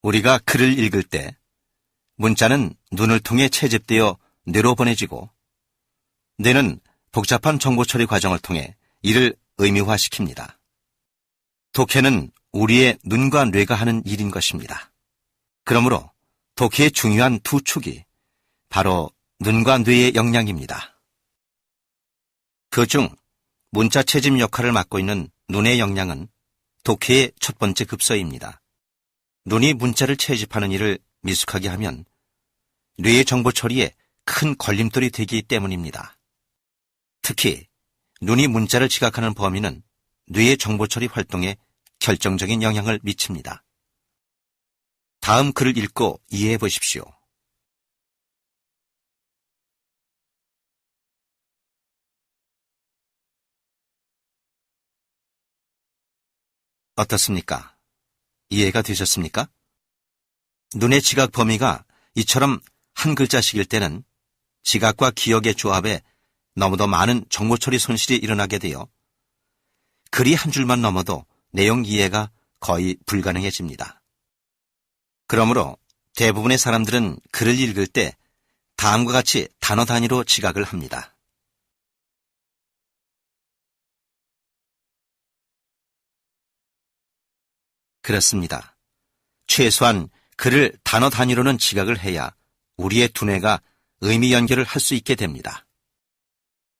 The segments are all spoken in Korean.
우리가 글을 읽을 때 문자는 눈을 통해 채집되어 뇌로 보내지고 뇌는 복잡한 정보 처리 과정을 통해 이를 의미화시킵니다. 독해는 우리의 눈과 뇌가 하는 일인 것입니다. 그러므로 독해의 중요한 두 축이 바로 눈과 뇌의 역량입니다. 그중 문자 채집 역할을 맡고 있는 눈의 역량은 독해의 첫 번째 급서입니다. 눈이 문자를 채집하는 일을 미숙하게 하면 뇌의 정보 처리에 큰 걸림돌이 되기 때문입니다. 특히 눈이 문자를 지각하는 범위는 뇌의 정보 처리 활동에 결정적인 영향을 미칩니다. 다음 글을 읽고 이해해 보십시오. 어떻습니까? 이해가 되셨습니까? 눈의 지각 범위가 이처럼 한 글자씩일 때는 지각과 기억의 조합에 너무도 많은 정보 처리 손실이 일어나게 되어 글이 한 줄만 넘어도 내용 이해가 거의 불가능해집니다. 그러므로 대부분의 사람들은 글을 읽을 때 다음과 같이 단어 단위로 지각을 합니다. 그렇습니다. 최소한 글을 단어 단위로는 지각을 해야 우리의 두뇌가 의미 연결을 할 수 있게 됩니다.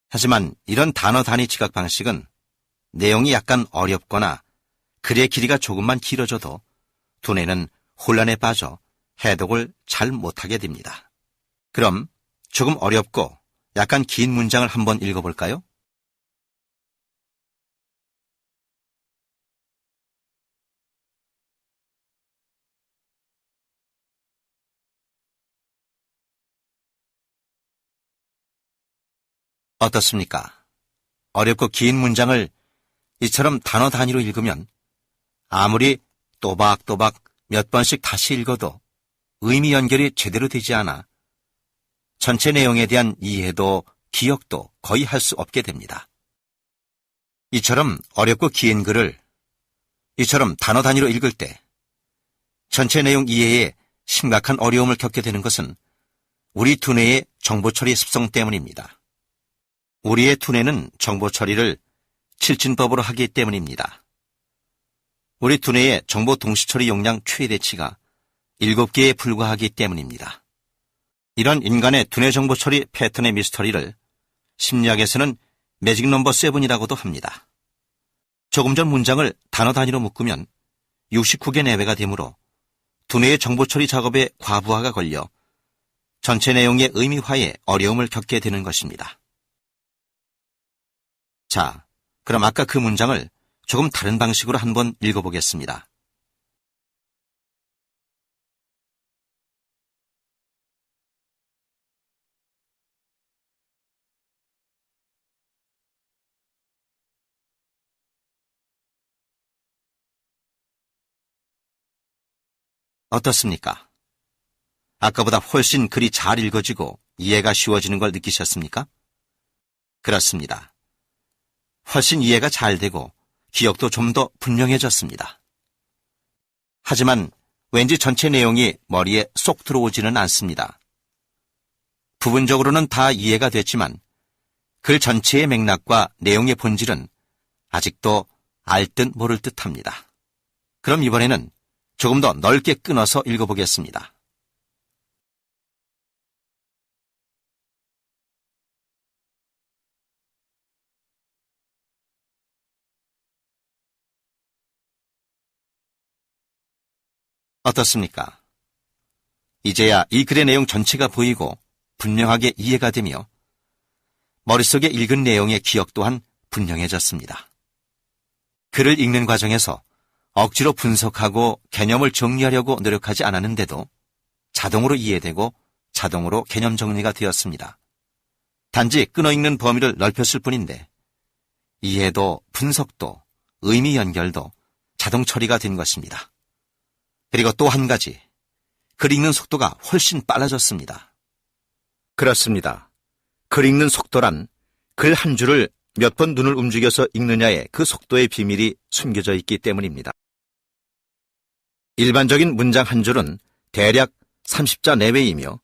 하지만 이런 단어 단위 지각 방식은 내용이 약간 어렵거나 글의 길이가 조금만 길어져도 두뇌는 혼란에 빠져 해독을 잘 못하게 됩니다. 그럼 조금 어렵고 약간 긴 문장을 한번 읽어볼까요? 어떻습니까? 어렵고 긴 문장을 이처럼 단어 단위로 읽으면 아무리 또박또박 몇 번씩 다시 읽어도 의미 연결이 제대로 되지 않아 전체 내용에 대한 이해도 기억도 거의 할 수 없게 됩니다. 이처럼 어렵고 긴 글을 이처럼 단어 단위로 읽을 때 전체 내용 이해에 심각한 어려움을 겪게 되는 것은 우리 두뇌의 정보 처리 습성 때문입니다. 우리의 두뇌는 정보 처리를 칠진법으로 하기 때문입니다. 우리 두뇌의 정보 동시 처리 용량 최대치가 7개에 불과하기 때문입니다. 이런 인간의 두뇌 정보 처리 패턴의 미스터리를 심리학에서는 매직 넘버 7이라고도 합니다. 조금 전 문장을 단어 단위로 묶으면 69개 내외가 되므로 두뇌의 정보 처리 작업에 과부하가 걸려 전체 내용의 의미화에 어려움을 겪게 되는 것입니다. 자, 그럼 아까 그 문장을 조금 다른 방식으로 한번 읽어보겠습니다. 어떻습니까? 아까보다 훨씬 글이 잘 읽어지고 이해가 쉬워지는 걸 느끼셨습니까? 그렇습니다. 훨씬 이해가 잘 되고 기억도 좀 더 분명해졌습니다. 하지만 왠지 전체 내용이 머리에 쏙 들어오지는 않습니다. 부분적으로는 다 이해가 됐지만 글 전체의 맥락과 내용의 본질은 아직도 알 듯 모를 듯 합니다. 그럼 이번에는 조금 더 넓게 끊어서 읽어보겠습니다. 어떻습니까? 이제야 이 글의 내용 전체가 보이고 분명하게 이해가 되며 머릿속에 읽은 내용의 기억 또한 분명해졌습니다. 글을 읽는 과정에서 억지로 분석하고 개념을 정리하려고 노력하지 않았는데도 자동으로 이해되고 자동으로 개념 정리가 되었습니다. 단지 끊어읽는 범위를 넓혔을 뿐인데 이해도 분석도 의미 연결도 자동 처리가 된 것입니다. 그리고 또 한 가지, 글 읽는 속도가 훨씬 빨라졌습니다. 그렇습니다. 글 읽는 속도란 글 한 줄을 몇 번 눈을 움직여서 읽느냐의 그 속도의 비밀이 숨겨져 있기 때문입니다. 일반적인 문장 한 줄은 대략 30자 내외이며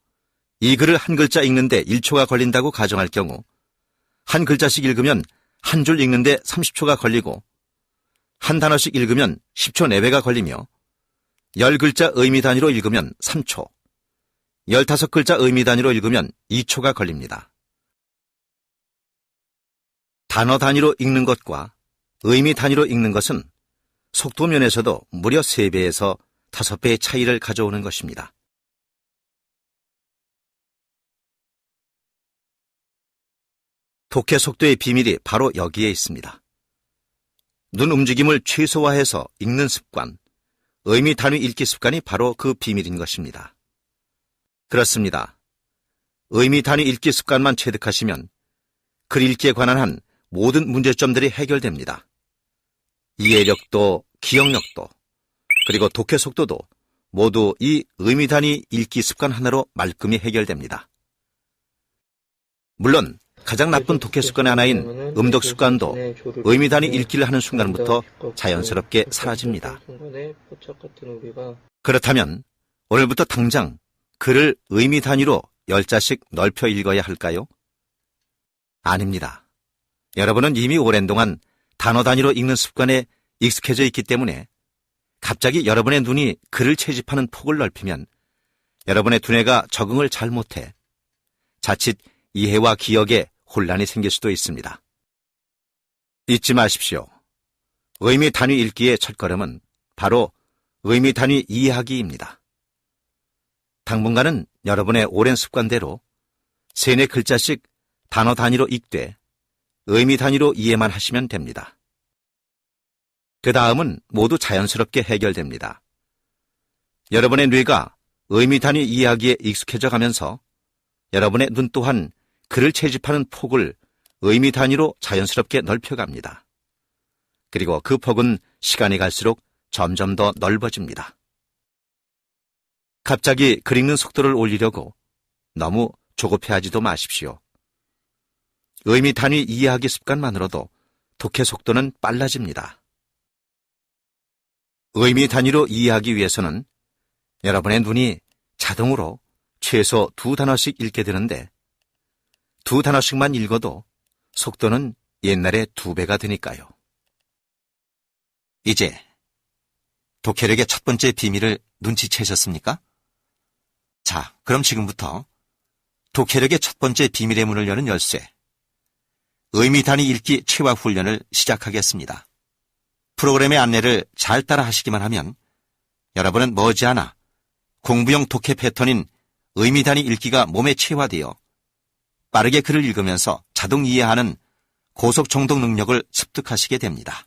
이 글을 한 글자 읽는데 1초가 걸린다고 가정할 경우 한 글자씩 읽으면 한 줄 읽는데 30초가 걸리고 한 단어씩 읽으면 10초 내외가 걸리며 10글자 의미 단위로 읽으면 3초, 15글자 의미 단위로 읽으면 2초가 걸립니다. 단어 단위로 읽는 것과 의미 단위로 읽는 것은 속도 면에서도 무려 3배에서 5배의 차이를 가져오는 것입니다. 독해 속도의 비밀이 바로 여기에 있습니다. 눈 움직임을 최소화해서 읽는 습관, 의미 단위 읽기 습관이 바로 그 비밀인 것입니다. 그렇습니다. 의미 단위 읽기 습관만 체득하시면 글 읽기에 관한 한 모든 문제점들이 해결됩니다. 이해력도 기억력도 그리고 독해 속도도 모두 이 의미 단위 읽기 습관 하나로 말끔히 해결됩니다. 물론 가장 나쁜 독해 습관의 하나인 음독 습관도 의미 단위 읽기를 하는 순간부터 자연스럽게 사라집니다. 그렇다면 오늘부터 당장 글을 의미 단위로 10자씩 넓혀 읽어야 할까요? 아닙니다. 여러분은 이미 오랜 동안 단어 단위로 읽는 습관에 익숙해져 있기 때문에 갑자기 여러분의 눈이 글을 채집하는 폭을 넓히면 여러분의 두뇌가 적응을 잘 못해 자칫 이해와 기억에 혼란이 생길 수도 있습니다. 잊지 마십시오. 의미 단위 읽기의 첫걸음은 바로 의미 단위 이해하기입니다. 당분간은 여러분의 오랜 습관대로 3-4글자씩 단어 단위로 읽되 의미 단위로 이해만 하시면 됩니다. 그 다음은 모두 자연스럽게 해결됩니다. 여러분의 뇌가 의미 단위 이해하기에 익숙해져 가면서 여러분의 눈 또한 글을 채집하는 폭을 의미 단위로 자연스럽게 넓혀갑니다. 그리고 그 폭은 시간이 갈수록 점점 더 넓어집니다. 갑자기 글 읽는 속도를 올리려고 너무 조급해하지도 마십시오. 의미 단위 이해하기 습관만으로도 독해 속도는 빨라집니다. 의미 단위로 이해하기 위해서는 여러분의 눈이 자동으로 최소 2단어씩 읽게 되는데 2단어씩만 읽어도 속도는 옛날의 2배가 되니까요. 이제 독해력의 첫 번째 비밀을 눈치채셨습니까? 자, 그럼 지금부터 독해력의 첫 번째 비밀의 문을 여는 열쇠, 의미 단위 읽기 체화 훈련을 시작하겠습니다. 프로그램의 안내를 잘 따라 하시기만 하면 여러분은 머지않아 공부용 독해 패턴인 의미 단위 읽기가 몸에 체화되어 빠르게 글을 읽으면서 자동 이해하는 고속 정독 능력을 습득하시게 됩니다.